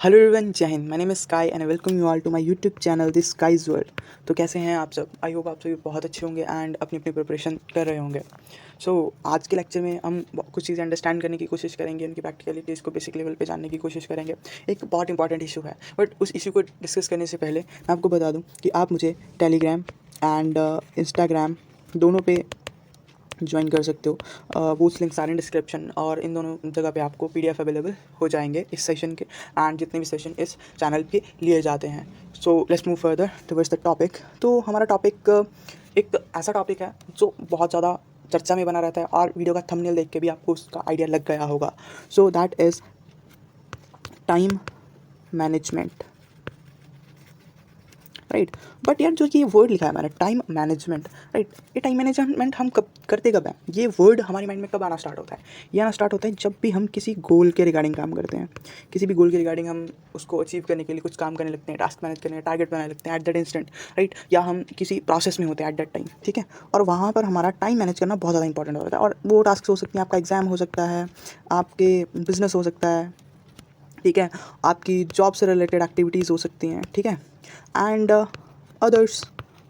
Hello everyone, जय हिंद। My name is Sky and I welcome you all to my YouTube channel this Sky's world. तो कैसे हैं आप सब? आई होप आप सभी बहुत अच्छे होंगे एंड अपनी अपनी प्रिपरेशन कर रहे होंगे। आज के लेक्चर में हम कुछ चीज़ें अंडरस्टैंड करने की कोशिश करेंगे, उनकी प्रैक्टिकलिटीज़ को बेसिक लेवल पे जानने की कोशिश करेंगे। एक बहुत इंपॉर्टेंट इशू है, बट उस इशू को डिस्कस करने से पहले मैं आपको बता दूँ कि आप मुझे टेलीग्राम एंड इंस्टाग्राम दोनों पे ज्वाइन कर सकते हो। बूथ लिंक सारे डिस्क्रिप्शन और इन दोनों जगह पे आपको पीडीएफ अवेलेबल हो जाएंगे इस सेशन के एंड जितने भी सेशन इस चैनल पे लिए जाते हैं। So let's move further towards the topic. तो हमारा टॉपिक एक ऐसा टॉपिक है जो बहुत ज़्यादा चर्चा में बना रहता है और वीडियो का थंबनेल देख के भी आपको उसका आइडिया लग गया होगा। So that is time management, right. But यार जो ये वर्ड लिखा है हमारा टाइम मैनेजमेंट, राइट, ये टाइम मैनेजमेंट हम कब हैं? ये वर्ड हमारे माइंड में कब आना स्टार्ट होता है? ये आना स्टार्ट होता है जब भी हम किसी गोल के रिगार्डिंग काम करते हैं। किसी भी गोल के रिगार्डिंग हम उसको अचीव करने के लिए कुछ काम करने लगते हैं, टास्क मैनेज करने, टारगेट बनाने लगते हैं एट दैट इंस्टेंट, राइट। या हम किसी प्रोसेस में होते हैं एट दैट टाइम, ठीक है। और वहाँ पर हमारा टाइम मैनेज करना बहुत ज़्यादा इंपॉर्टेंट होता है। और वो टास्क हो सकती हैं, आपका एग्जाम हो सकता है, आपके बिजनेस हो सकता है, ठीक है, आपकी जॉब से रिलेटेड एक्टिविटीज़ हो सकती हैं, ठीक है, एंड अदर्स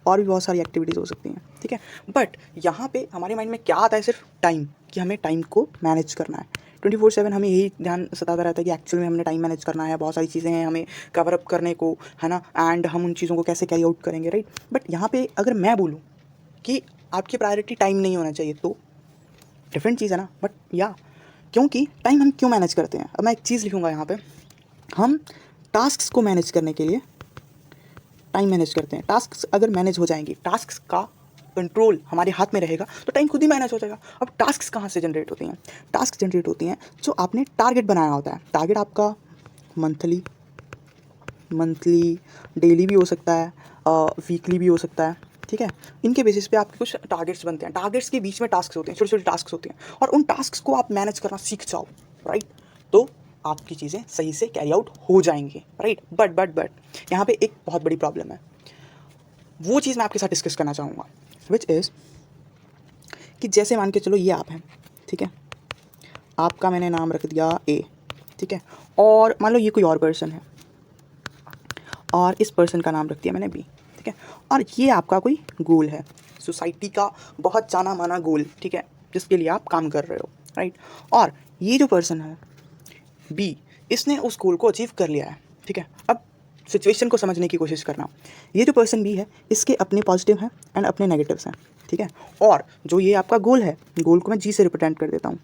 और भी बहुत सारी एक्टिविटीज़ हो सकती हैं, ठीक है। बट यहाँ पे हमारे माइंड में क्या आता है? सिर्फ टाइम, कि हमें टाइम को मैनेज करना है। 24/7 हमें यही ध्यान सताता रहता है कि एक्चुअल में हमने टाइम मैनेज करना है, बहुत सारी चीज़ें हैं हमें कवर अप करने को, है ना, एंड हम उन चीज़ों को कैसे कैरी आउट करेंगे, राइट। बट यहाँ पे अगर मैं बोलूँ कि आपकी प्रायोरिटी टाइम नहीं होना चाहिए तो डिफरेंट चीज़ है ना। बट या क्योंकि टाइम हम क्यों मैनेज करते हैं? अब मैं एक चीज़ लिखूँगा यहाँ पे। हम टास्क्स को मैनेज करने के लिए टाइम मैनेज करते हैं। टास्क्स अगर मैनेज हो जाएंगी, टास्क्स का कंट्रोल हमारे हाथ में रहेगा तो टाइम खुद ही मैनेज हो जाएगा। अब टास्क्स कहाँ से जनरेट होती हैं? टास्क जनरेट होती हैं जो आपने टारगेट बनाया होता है। टारगेट आपका मंथली डेली भी हो सकता है, वीकली भी हो सकता है, ठीक है। इनके बेसिस पे आपके कुछ टारगेट्स बनते हैं। टारगेट्स के बीच में टास्क होते हैं, छोटे छोटे टास्क होते हैं, और उन टास्क को आप मैनेज करना सीख जाओ, राइट, तो आपकी चीज़ें सही से कैरी आउट हो जाएंगी, राइट। बट यहाँ पे एक बहुत बड़ी प्रॉब्लम है। वो चीज़ मैं आपके साथ डिस्कस करना चाहूँगा, विच इज़ कि जैसे मान के चलो ये आप हैं, ठीक है, आपका मैंने नाम रख दिया ए, ठीक है, और मान लो ये कोई और पर्सन है और इस पर्सन का नाम रख दिया मैंने बी, ठीक है, और ये आपका कोई गोल है, सोसाइटी का बहुत जाना माना गोल, ठीक है, जिसके लिए आप काम कर रहे हो, राइट। और ये जो पर्सन है बी, इसने उस गोल को अचीव कर लिया है, ठीक है। अब सिचुएशन को समझने की कोशिश करना। ये जो पर्सन बी है, इसके अपने पॉजिटिव हैं एंड अपने नेगेटिव्स हैं, ठीक है। और जो ये आपका गोल है, गोल को मैं जी से रिप्रेजेंट कर देता हूँ,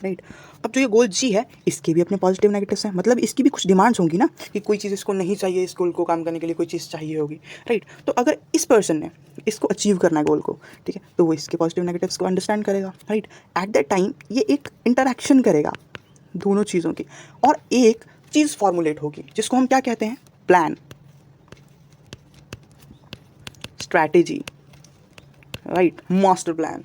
राइट। अब जो ये गोल जी है, इसके भी अपने पॉजिटिव नेगेटिव्स हैं, मतलब इसकी भी कुछ डिमांड्स होंगी ना, कि कोई चीज़ इसको नहीं चाहिए, इस गोल को काम करने के लिए कोई चीज़ चाहिए होगी, राइट। तो अगर इस पर्सन ने इसको अचीव करना है गोल को, ठीक है, तो वो इसके पॉजिटिव नेगेटिव्स को अंडरस्टैंड करेगा, राइट। एट दैट टाइम ये एक इंटरेक्शन करेगा दोनों चीज़ों की, और एक चीज़ फॉर्मुलेट होगी जिसको हम क्या कहते हैं? Plan, strategy, right, master plan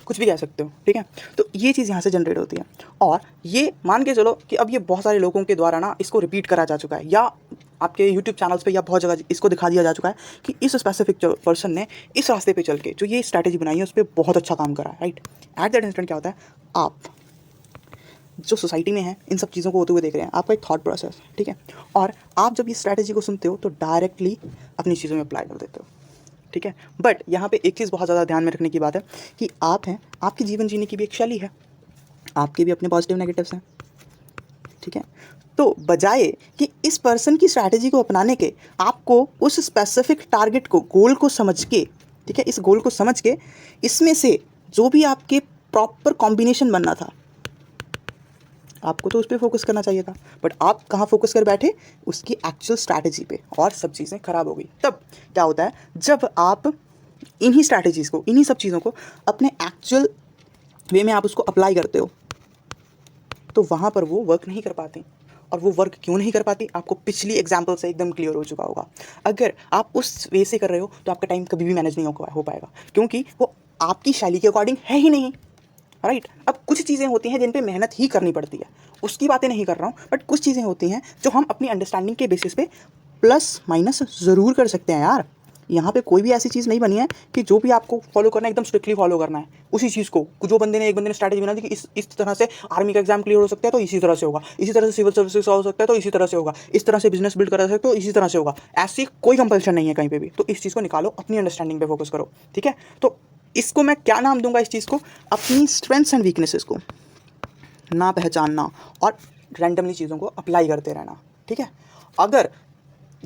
कुछ भी कह सकते हो, ठीक है। तो ये चीज़ यहाँ से जनरेट होती है, और ये मान के चलो कि अब ये बहुत सारे लोगों के द्वारा ना इसको रिपीट करा जा चुका है, या आपके यूट्यूब चैनल्स पे या बहुत जगह इसको दिखा दिया जा चुका है कि इस स्पेसिफिक पर्सन ने इस रास्ते पे चल के जो ये स्ट्रैटेजी बनाई है उस पर बहुत अच्छा काम करा है, राइट। एट दैट इंस्टेंट क्या होता है? आप जो सोसाइटी में है इन सब चीज़ों को होते हुए देख रहे हैं, आपका एक थॉट प्रोसेस, ठीक है, और आप जब ये स्ट्रैटेजी को सुनते हो तो डायरेक्टली अपनी चीज़ों में अप्लाई कर देते हो, ठीक है। बट यहाँ पे एक चीज़ बहुत ज़्यादा ध्यान में रखने की बात है कि आप हैं, आपकी जीवन जीने की भी एक शैली है, आपके भी अपने पॉजिटिव नेगेटिव्स हैं, ठीक है। तो बजाय कि इस पर्सन की स्ट्रैटेजी को अपनाने के, आपको उस स्पेसिफिक टारगेट को, गोल को समझ के, ठीक है, इस गोल को समझ के इसमें से जो भी आपके प्रॉपर कॉम्बिनेशन बनना था, आपको तो उस पर फोकस करना चाहिए था। बट आप कहाँ फोकस कर बैठे? उसकी एक्चुअल स्ट्रैटेजी पे, और सब चीज़ें ख़राब हो गई। तब क्या होता है? जब आप इन्हीं स्ट्रैटेजीज़ को, इन्हीं सब चीज़ों को अपने एक्चुअल वे में आप उसको अप्लाई करते हो, तो वहाँ पर वो वर्क नहीं कर पाती। और वो वर्क क्यों नहीं कर पाती, आपको पिछली एग्जाम्पल से एकदम क्लियर हो चुका होगा। अगर आप उस वे से कर रहे हो तो आपका टाइम कभी भी मैनेज नहीं हो पाएगा, क्योंकि वो आपकी शैली के अकॉर्डिंग है ही नहीं, राइट। अब कुछ चीज़ें होती हैं जिन पे मेहनत ही करनी पड़ती है, उसकी बातें नहीं कर रहा हूँ, बट कुछ चीज़ें होती हैं जो हम अपनी अंडरस्टैंडिंग के बेसिस पे प्लस माइनस ज़रूर कर सकते हैं यार। यहाँ पे कोई भी ऐसी चीज़ नहीं बनी है कि जो भी आपको फॉलो करना है एकदम स्ट्रिक्टली फॉलो करना है उसी चीज़ को। जो बंदे ने एक बंदे ने स्ट्रैटेजी बना दी कि इस तरह से आर्मी का एग्जाम क्लियर हो सकता है तो इसी तरह से होगा, इसी तरह से सिविल सर्विसेज हो सकता है तो इसी तरह से होगा, इस तरह से बिजनेस बिल्ड करा सकते हो तो इसी तरह से होगा। ऐसी कोई कंपल्शन नहीं है कहीं पे भी। तो इस चीज़ को निकालो, अपनी अंडरस्टैंडिंग पे फोकस करो, ठीक है। तो इसको मैं क्या नाम दूंगा इस चीज़ को, अपनी स्ट्रेंथ्स एंड वीकनेसेस को ना पहचानना और रैंडमली चीज़ों को अप्लाई करते रहना, ठीक है। अगर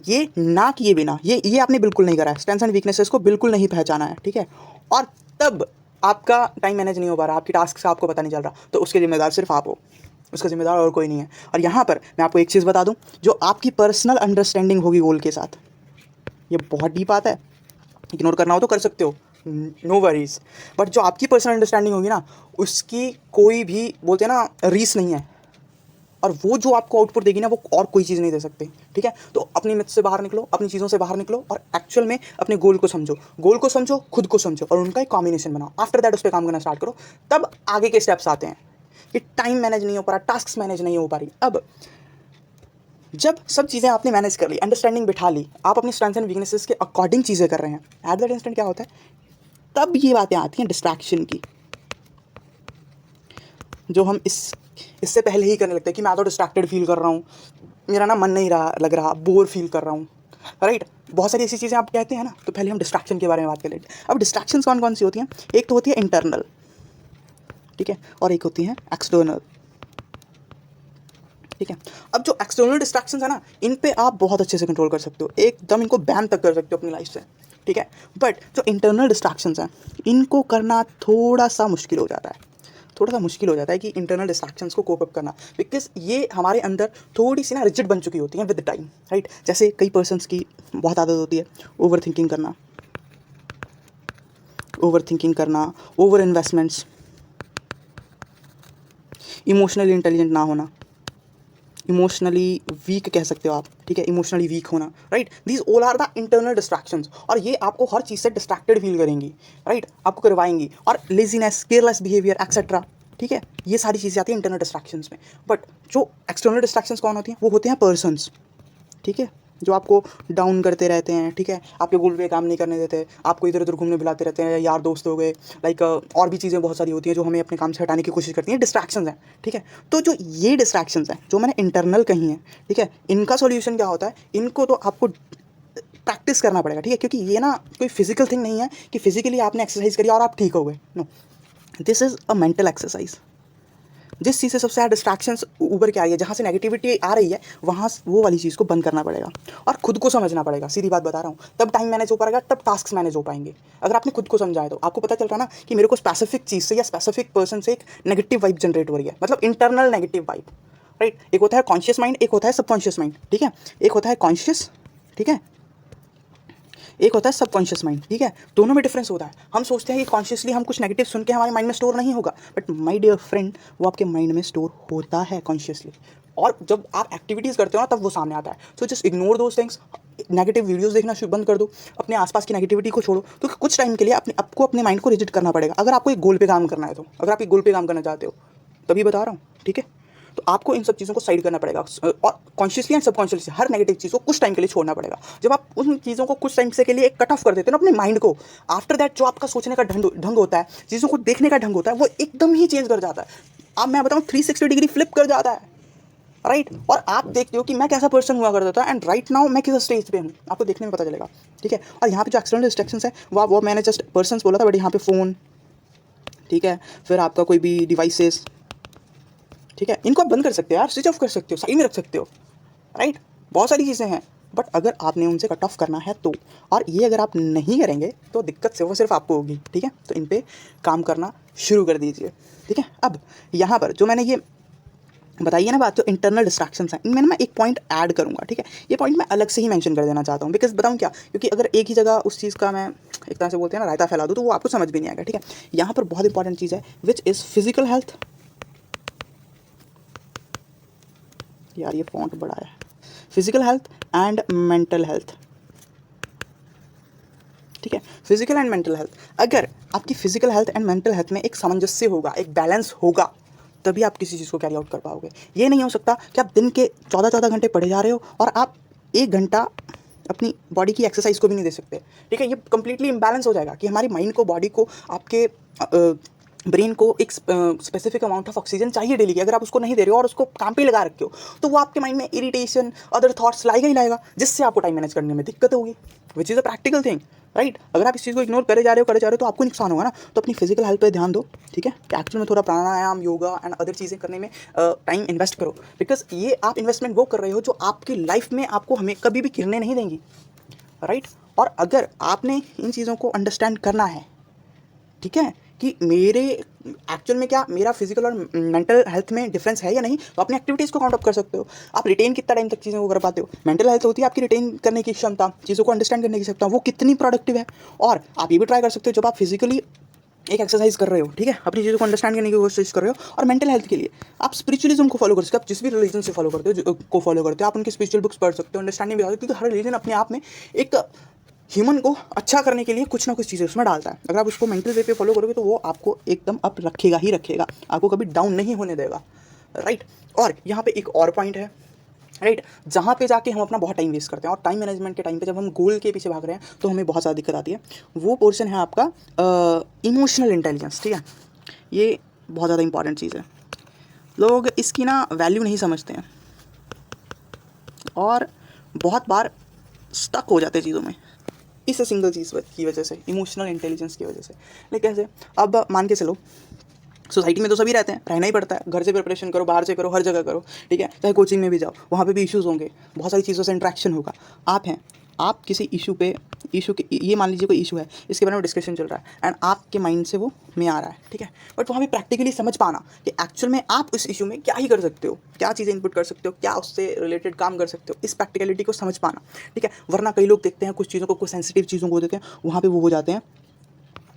ये ना किए बिना ये आपने बिल्कुल नहीं करा है, स्ट्रेंथ्स एंड वीकनेसेस को बिल्कुल नहीं पहचाना है, ठीक है, और तब आपका टाइम मैनेज नहीं हो पा रहा, आपकी टास्क से आपको पता नहीं चल रहा, तो उसके जिम्मेदार सिर्फ आप हो, उसका जिम्मेदार और कोई नहीं है। और यहाँ पर मैं आपको एक चीज़ बता दूँ, जो आपकी पर्सनल अंडरस्टैंडिंग होगी गोल के साथ, ये बहुत डीप बात है, इग्नोर करना हो तो कर सकते हो, नो वरीज, बट जो आपकी पर्सनल अंडरस्टैंडिंग होगी ना, उसकी कोई भी बोलते हैं ना रीस नहीं है, और वो जो आपको आउटपुट देगी ना वो और कोई चीज़ नहीं दे सकती, ठीक है। तो अपनी मिथ से बाहर निकलो, अपनी चीज़ों से बाहर निकलो और एक्चुअल में अपने गोल को समझो, खुद को समझो और उनका एक कॉम्बिनेशन बनाओ। आफ्टर दैट उस पर काम करना स्टार्ट करो, तब आगे के स्टेप्स आते हैं। कि टाइम मैनेज नहीं हो पा रहा, टास्क मैनेज नहीं हो पा रही, अब जब सब चीज़ें आपने मैनेज कर ली, अंडरस्टैंडिंग बिठा ली, आप अपनी स्ट्रेंथ्स एंड वीकनेसेस के अकॉर्डिंग चीज़ें कर रहे हैं, एट दैट इंस्टेंट क्या होता है, तब ये बातें आती हैं डिस्ट्रैक्शन की, जो हम इससे पहले ही करने लगते हैं कि मैं तो डिस्ट्रैक्टेड फील कर रहा हूँ, मेरा ना मन नहीं रहा लग रहा, बोर फील कर रहा हूँ, राइट। बहुत सारी ऐसी चीज़ें आप कहते हैं ना, तो पहले हम डिस्ट्रैक्शन के बारे में बात कर लेते हैं। अब डिस्ट्रैक्शंस कौन कौन सी होती हैं, एक तो होती है इंटरनल, ठीक है, और एक होती है एक्सटर्नल, ठीक है। अब जो एक्सटर्नल डिस्ट्रैक्शंस है ना, इन पे आप बहुत अच्छे से कंट्रोल कर सकते हो, एकदम इनको बैन तक कर सकते हो अपनी लाइफ से, ठीक है। बट जो इंटरनल डिस्ट्रैक्शंस हैं, इनको करना थोड़ा सा मुश्किल हो जाता है, कि इंटरनल डिस्ट्रैक्शंस को कोप अप करना, बिकॉज ये हमारे अंदर थोड़ी सी ना रिजिड बन चुकी होती हैं विद टाइम, राइट। जैसे कई पर्सन्स की बहुत आदत होती है ओवर थिंकिंग करना, ओवर इन्वेस्टमेंट्स, इमोशनली इंटेलिजेंट ना होना, इमोशनली वीक कह सकते हो आप, ठीक है, इमोशनली वीक होना, right. These all are the internal distractions, और ये आपको हर चीज़ से डिस्ट्रैक्टेड फील करेंगी, राइट, आपको करवाएंगी, और लेजीनेस, केयरलेस बिहेवियर एक्सेट्रा, ठीक है, ये सारी चीज़ें आती हैं इंटरनल डिस्ट्रैक्शंस में। बट जो एक्सटर्नल डिस्ट्रैक्शंस कौन होती हैं, वो होते हैं पर्सन्स, ठीक है, जो आपको डाउन करते रहते हैं, ठीक है, आपके गोल पे काम नहीं करने देते, आपको इधर उधर घूमने बुलाते रहते हैं, यार दोस्त हो गए, लाइक और भी चीज़ें बहुत सारी होती हैं जो हमें अपने काम से हटाने की कोशिश करती हैं, डिस्ट्रैक्शंस हैं, ठीक है। तो जो ये डिस्ट्रैक्शंस हैं जो मैंने इंटरनल कही हैं, ठीक है, इनका सॉल्यूशन क्या होता है, इनको तो आपको प्रैक्टिस करना पड़ेगा, ठीक है, क्योंकि ये ना कोई फिजिकल थिंग नहीं है कि फिजिकली आपने एक्सरसाइज करी और आप ठीक हो गए, no, this is a mental exercise. जिस चीज़ से सबसे ज़्यादा डिस्ट्रैक्शंस ऊपर के आ रही है, जहाँ से नेगेटिविटी आ रही है, वहाँ वो वाली चीज़ को बंद करना पड़ेगा और खुद को समझना पड़ेगा, सीधी बात बता रहा हूँ। तब टाइम मैनेज हो पाएगा, तब टास्क मैनेज हो पाएंगे। अगर आपने खुद को समझा है तो आपको पता चल रहा ना कि मेरे को स्पेसिफिक चीज़ से या स्पेसिफिक पर्सन से एक नेगेटिव वाइब जनरेट हो रही है, मतलब इंटरनल नेगेटिव वाइब, राइट। एक होता है कॉन्शियस माइंड, एक होता है सबकॉन्शियस माइंड, ठीक है, एक होता है कॉन्शियस, ठीक है, एक होता है सबकॉन्शियस माइंड, ठीक है, दोनों में डिफरेंस होता है। हम सोचते हैं कि कॉन्शियसली हम कुछ नेगेटिव सुन के हमारे माइंड में स्टोर नहीं होगा, बट माय डियर फ्रेंड, वो आपके माइंड में स्टोर होता है कॉन्शियसली, और जब आप एक्टिविटीज़ करते हो ना तब वो सामने आता है। So just ignore those things, negative videos देखना बंद कर दो, अपने आसपास की नेगेटिविटी को छोड़ो, तो कुछ टाइम के लिए आपको अपने माइंड को रिजिट करना पड़ेगा। अगर आपको एक गोल पे काम करना है तो, अगर आप एक गोल पे काम करना चाहते हो तभी बता रहा हूँ, ठीक है। तो आपको इन सब चीज़ों को साइड करना पड़ेगा और कॉन्शियसली एंड सबकॉन्शियसली हर नेगेटिव चीज़ को कुछ टाइम के लिए छोड़ना पड़ेगा। जब आप उन चीज़ों को कुछ टाइम से के लिए एक कट ऑफ कर देते हो ना अपने माइंड को, आफ्टर दैट जो आपका सोचने का ढंग होता है, चीज़ों को देखने का ढंग होता है, वो एकदम ही चेंज कर जाता है। अब मैं बताऊँ 360 डिग्री फ्लिप कर जाता है, राइट। और आप देखते हो कि मैं कैसा पर्सन हुआ करता था एंड राइट नाउ मैं किस स्टेज पे हूँ, आपको देखने में पता चलेगा, ठीक है। और यहाँ पे जो एक्सटर्नल डिस्ट्रैक्शंस है वो मैंने जस्ट पर्सन्स बोला था, बट यहाँ पे फ़ोन, ठीक है, फिर आपका कोई भी डिवाइसेस, ठीक है, इनको आप बंद कर सकते हो यार, स्विच ऑफ कर सकते हो, साइड में रख सकते हो, राइट। बहुत सारी चीज़ें हैं, बट अगर आपने उनसे कट ऑफ करना है तो, और ये अगर आप नहीं करेंगे तो दिक्कत सिर्फ आपको होगी, ठीक है। तो इन पे काम करना शुरू कर दीजिए, ठीक है। अब यहाँ पर जो मैंने ये बताइए ना बात, जो इंटरनल डिस्ट्रैक्शंस हैं, इनमें ना मैं एक पॉइंट ऐड करूँगा, ठीक है। ये पॉइंट मैं अलग से ही मेंशन कर देना चाहता हूँ, बिकॉज बताऊँ क्या, क्योंकि अगर एक ही जगह उस चीज़ का मैं एक तरह से बोलते हैं ना रायता फैला दूँ तो वो आपको समझ भी नहीं आएगा, ठीक है। यहाँ पर बहुत इंपॉर्टेंट चीज़ है विच इज़ फिजिकल हेल्थ, यार ये फॉन्ट बड़ा है, physical health and mental health, ठीक है, फिजिकल एंड मेंटल हेल्थ। अगर आपकी physical health and mental health में एक सामंजस्य होगा, एक बैलेंस होगा, तभी आप किसी चीज़ को कैरी आउट कर पाओगे। ये नहीं हो सकता कि आप दिन के 14 घंटे पढ़े जा रहे हो और आप 1 घंटा अपनी बॉडी की एक्सरसाइज को भी नहीं दे सकते, ठीक है। ये कंप्लीटली इम्बैलेंस हो जाएगा कि हमारी माइंड को, बॉडी को, आपके ब्रेन को एक स्पेसिफिक अमाउंट ऑफ ऑक्सीजन चाहिए डेली की। अगर आप उसको नहीं दे रहे हो और उसको काम पे लगा रखे हो तो वो आपके माइंड में इरिटेशन, अदर थॉट्स लाएगा ही लाएगा, जिससे आपको टाइम मैनेज करने में दिक्कत होगी, which is a practical thing, right. अगर आप इस चीज़ को इग्नोर करे जा रहे हो तो आपको नुकसान होगा ना। तो अपनी फिजिकल हेल्थ पे ध्यान दो, ठीक है। कि एक्चुअल में थोड़ा प्राणायाम, योगा एंड अदर चीज़ें करने में टाइम इन्वेस्ट करो, बिकॉज ये आप इन्वेस्टमेंट वो कर रहे हो जो आपकी लाइफ में आपको हमें कभी भी गिरने नहीं देंगी, राइट। और अगर आपने इन चीज़ों को अंडरस्टैंड करना है, ठीक है, कि मेरे एक्चुअल में क्या मेरा फिजिकल और मेंटल हेल्थ में डिफरेंस है या नहीं, तो अपनी एक्टिविटीज़ को काउंट अप कर सकते हो। आप रिटेन कितना टाइम तक चीज़ों को कर पाते हो। मेंटल हेल्थ होती है आपकी रिटेन करने की क्षमता, चीज़ों को अंडरस्टैंड करने की क्षमता, वो कितनी प्रोडक्टिव है। और आप ये भी ट्राई कर सकते हो जब आप फिजिकली एक एक्सरसाइज कर रहे हो, ठीक है, अपनी चीज़ों को अंडरस्टैंड करने की कोशिश कर रहे हो, और मेंटल हेल्थ के लिए आप स्पिरिचुअलिज्म को फॉलो कर सकते हो। आप जिस भी रिलीजन से फॉलो करते हो को फॉलो करते हो, आप उनकी स्पिरिचुअल बुक्स पढ़ सकते हो, अंडरस्टैंडिंग भी आ सकती है, क्योंकि हर रिलीजन अपने आप में एक ह्यूमन को अच्छा करने के लिए कुछ ना कुछ चीज़ें उसमें डालता है। अगर आप उसको मेंटल वे पे फॉलो करोगे तो वो आपको एकदम अप रखेगा ही रखेगा, आपको कभी डाउन नहीं होने देगा, राइट। और यहाँ पे एक और पॉइंट है, राइट, जहाँ पे जाके हम अपना बहुत टाइम वेस्ट करते हैं, और टाइम मैनेजमेंट के टाइम पे जब हम गोल के पीछे भाग रहे हैं तो हमें बहुत ज़्यादा दिक्कत आती है। वो पोर्शन है आपका इमोशनल इंटेलिजेंस, ठीक है। ये बहुत ज़्यादा इंपॉर्टेंट चीज़ है। लोग इसकी ना वैल्यू नहीं समझते हैं और बहुत बार स्टक हो जाते हैं चीज़ों में, इस सिंगल चीज़ की वजह से, इमोशनल इंटेलिजेंस की वजह से। लेकिन कैसे, अब मान के चलो सोसाइटी में तो सभी रहते हैं, रहना ही पड़ता है, घर से प्रिपरेशन करो, बाहर से करो, हर जगह करो, ठीक है। चाहे कोचिंग में भी जाओ, वहाँ पे भी इश्यूज़ होंगे, बहुत सारी चीज़ों से इंट्रैक्शन होगा। आप किसी इशू के, ये मान लीजिए कोई इशू है, इसके बारे में डिस्कशन चल रहा है एंड आपके माइंड से वो में आ रहा है, ठीक है। बट वहाँ पे प्रैक्टिकली समझ पाना कि एक्चुअल में आप उस इशू में क्या ही कर सकते हो, क्या चीज़ें इनपुट कर सकते हो, क्या उससे रिलेटेड काम कर सकते हो, इस प्रैक्टिकलिटी को समझ पाना, ठीक है। वरना कई लोग देखते हैं कुछ चीज़ों को, कुछ सेंसिटिव चीज़ों को देते हैं, वहाँ पर वो हो जाते हैं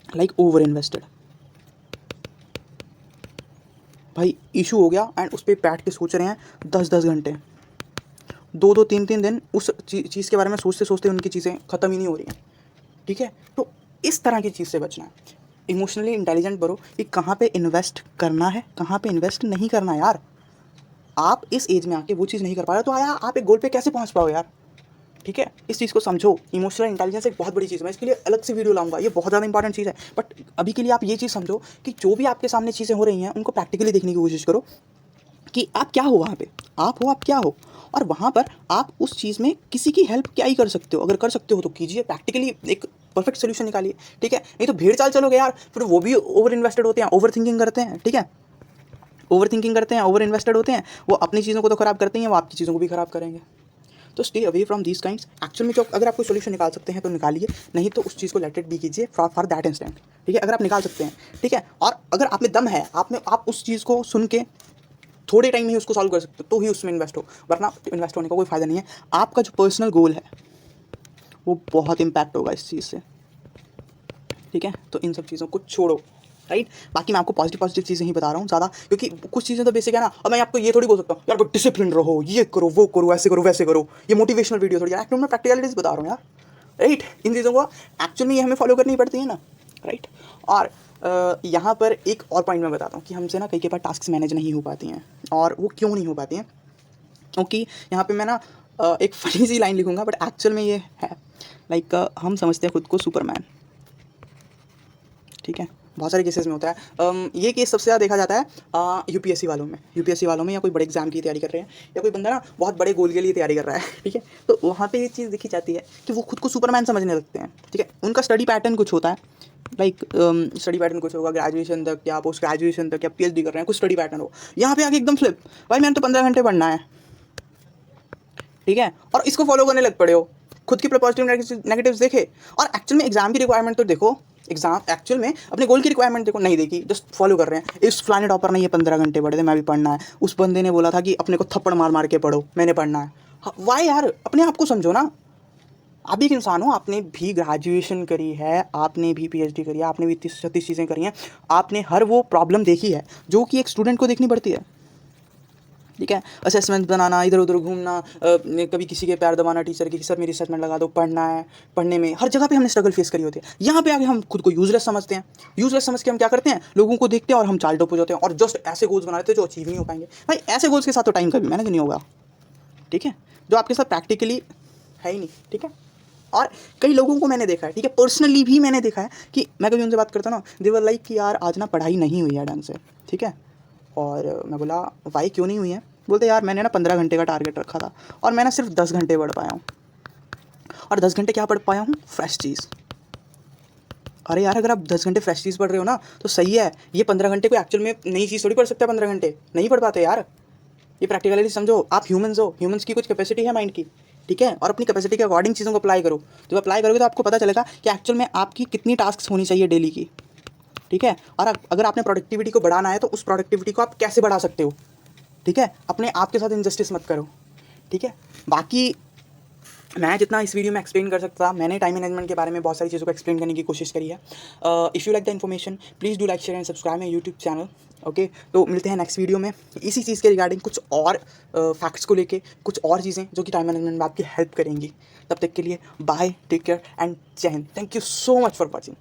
लाइक ओवर इन्वेस्टेड। भाई इशू हो गया एंड उस पर बैठ के सोच रहे हैं 10-10 घंटे, 2-2, 3-3 दिन उस चीज़ के बारे में सोचते सोचते उनकी चीज़ें ख़त्म ही नहीं हो रही हैं, ठीक है। तो इस तरह की चीज़ से बचना है। इमोशनली इंटेलिजेंट बनो कि कहाँ पे इन्वेस्ट करना है, कहाँ पे इन्वेस्ट नहीं करना। यार आप इस एज में आके वो चीज़ नहीं कर पा रहे तो यार आप एक गोल पे कैसे पहुँच पाओ यार, ठीक है। इस चीज़ को समझो। इमोशनल इंटेलिजेंस एक बहुत बड़ी चीज़ है, मैं इसके लिए अलग से वीडियो लाऊंगा, ये बहुत ज़्यादा इंपॉर्टेंट चीज़ है। बट अभी के लिए आप ये चीज़ समझो कि जो भी आपके सामने चीज़ें हो रही हैं उनको प्रैक्टिकली देखने की कोशिश करो कि आप क्या हो वहाँ पे, आप क्या हो, और वहाँ पर आप उस चीज़ में किसी की हेल्प क्या ही कर सकते हो। अगर कर सकते हो तो कीजिए, प्रैक्टिकली एक परफेक्ट सोल्यूशन निकालिए, ठीक है। नहीं तो भीड़ चाल चलोगे यार, फिर वो भी ओवर इन्वेस्टेड होते हैं, ओवर थिंकिंग करते हैं, ठीक है, ओवर थिंकिंग करते हैं, ओवर इन्वेस्टेड होते हैं। वो अपनी चीज़ों को तो ख़राब करते हैं, वो आपकी चीज़ों को भी ख़राब करेंगे। तो stay away from these kinds. Actual में जो अगर आप कोई सोल्यूशन निकाल सकते हैं तो निकालिए, नहीं तो उस चीज़ को लेट इट बी कीजिए फॉर दैट इंस्टेंट, ठीक है। अगर आप निकाल सकते हैं, ठीक है, और अगर आप में दम है, आप उस चीज़ को सुन के थोड़े टाइम में ही उसको सॉल्व कर सकते हो तो ही उसमें इन्वेस्ट हो, वरना इन्वेस्ट होने का कोई फ़ायदा नहीं है। आपका जो पर्सनल गोल है वो बहुत इम्पैक्ट होगा इस चीज़ से, ठीक है। तो इन सब चीज़ों को छोड़ो, राइट। बाकी मैं आपको पॉजिटिव चीज़ें ही बता रहा हूँ ज़्यादा, क्योंकि कुछ चीज़ें तो बेसिक है ना। अब मैं आपको ये थोड़ी बोल सकता हूँ यार डिसिप्लिन रहो, ये करो, वो करो, ऐसे करो, वैसे करो, ये मोटिवेशनल वीडियो थोड़ी यार। एक्चुअल में प्रैक्टिकलिटीज़ बता रहा हूँ यार, राइट। इन चीज़ों को एक्चुअल में ये हमें फॉलो करनी पड़ती है ना, राइट। और यहाँ पर एक और पॉइंट मैं बताता हूँ कि हमसे ना कई बार टास्क मैनेज नहीं हो पाती हैं, और वो क्यों नहीं हो पाती हैं, क्योंकि यहाँ पे मैं ना एक फनी सी लाइन लिखूँगा, बट एक्चुअल में ये है लाइक हम समझते हैं खुद को सुपरमैन, ठीक है। बहुत सारे केसेस में होता है। ये केस सबसे ज़्यादा देखा जाता है यूपीएससी वालों में, या कोई बड़े एग्जाम की तैयारी कर रहे हैं, या कोई बंदा ना बहुत बड़े गोल के लिए तैयारी कर रहा है, ठीक है। तो वहाँ पे ये चीज़ देखी जाती है कि वो खुद को सुपरमैन समझने लगते हैं, ठीक है। उनका स्टडी पैटर्न कुछ होता है, लाइक स्टडी पैटर्न कुछ होगा ग्रेजुएशन तक या पोस्ट ग्रेजुएशन तक या पीएचडी कर रहे हैं, कुछ स्टडी पैटर्न हो। यहाँ पे आके एकदम फ्लिप, भाई मैंने तो 15 घंटे पढ़ना है, ठीक है, और इसको फॉलो करने लग पड़े हो। खुद की पॉजिटिव नेगेटिव्स देखे, और एक्चुअल में एग्जाम की रिक्वायरमेंट तो देखो, एग्जाम एक्चुअल में अपने गोल की रिक्वायरमेंट देखो, नहीं देखी, जस्ट फॉलो कर रहे हैं। इस फलाने टॉपर ने ये 15 घंटे पढ़े थे, मैं भी पढ़ना है। उस बंदे ने बोला था कि अपने को थप्पड़ मार मार के पढ़ो, मैंने पढ़ना है। वाई यार, अपने आप को समझो ना। आप भी एक इंसान हो, आपने भी ग्रेजुएशन करी है, आपने भी पीएचडी करी है, आपने भी 30-36 चीज़ें करी हैं, आपने हर वो प्रॉब्लम देखी है जो कि एक स्टूडेंट को देखनी पड़ती है, ठीक है। असेसमेंट बनाना, इधर उधर घूमना, कभी किसी के पैर दबाना टीचर के कि सर मेरी असेसमेंट लगा दो, पढ़ना है, पढ़ने में हर जगह पे हमने स्ट्रगल फेस करी होती है। यहाँ पे आके हम खुद को यूजलेस समझते हैं, यूजलेस समझ के हम क्या करते हैं, लोगों को देखते हैं और हम चाल डोप हो जाते हैं, और जस्ट ऐसे गोल्स बना लेते हैं जो अचीव नहीं हो पाएंगे। भाई ऐसे गोल्स के साथ तो टाइम कभी मैनेज नहीं होगा, ठीक है। जो आपके साथ प्रैक्टिकली है ही नहीं, ठीक है। और कई लोगों को मैंने देखा है, ठीक है, पर्सनली भी मैंने देखा है कि मैं कभी उनसे बात करता ना, दे वर लाइक कि यार आज ना पढ़ाई नहीं हुई है ढंग से, ठीक है। और मैं बोला वाई क्यों नहीं हुई है? बोलते यार मैंने ना 15 घंटे का टारगेट रखा था और मैं ना सिर्फ 10 घंटे पढ़ पाया हूँ। और 10 घंटे क्या पढ़ पाया हूँ? फ्रेश चीज़। अरे यार अगर आप 10 घंटे फ्रेश चीज़ पढ़ रहे हो ना तो सही है, ये 15 घंटे कोई एक्चुअल में नई चीज़ थोड़ी पढ़ सकता है, 15 घंटे नहीं पढ़ पाते यार। ये प्रैक्टिकली समझो, आप ह्यूमंस हो, ह्यूमंस की कुछ कैपेसिटी है माइंड की, ठीक है, और अपनी कैपेसिटी के अकॉर्डिंग चीज़ों को अप्लाई करो। जब अप्लाई करोगे तो आपको पता चलेगा कि एक्चुअल में आपकी कितनी टास्क होनी चाहिए डेली की, ठीक है। और अगर आपने प्रोडक्टिविटी को बढ़ाना है तो उस प्रोडक्टिविटी को आप कैसे बढ़ा सकते हो, ठीक है। अपने आप के साथ इनजस्टिस मत करो, ठीक है। बाकी मैं जितना इस वीडियो में एक्सप्लेन कर सकता था, मैंने टाइम मैनेजमेंट के बारे में बहुत सारी चीज़ों को एक्सप्लेन करने की कोशिश करी है। If you like the information please do like share and subscribe my YouTube channel. Okay, तो मिलते हैं नेक्स्ट वीडियो में इसी चीज़ के रिगार्डिंग, कुछ और फैक्ट्स को लेके, कुछ और चीज़ें जो कि टाइम मैनेजमेंट में आपकी हेल्प करेंगी। तब तक के लिए बाय, टेक केयर एंड जय Hind. Thank you so much for watching.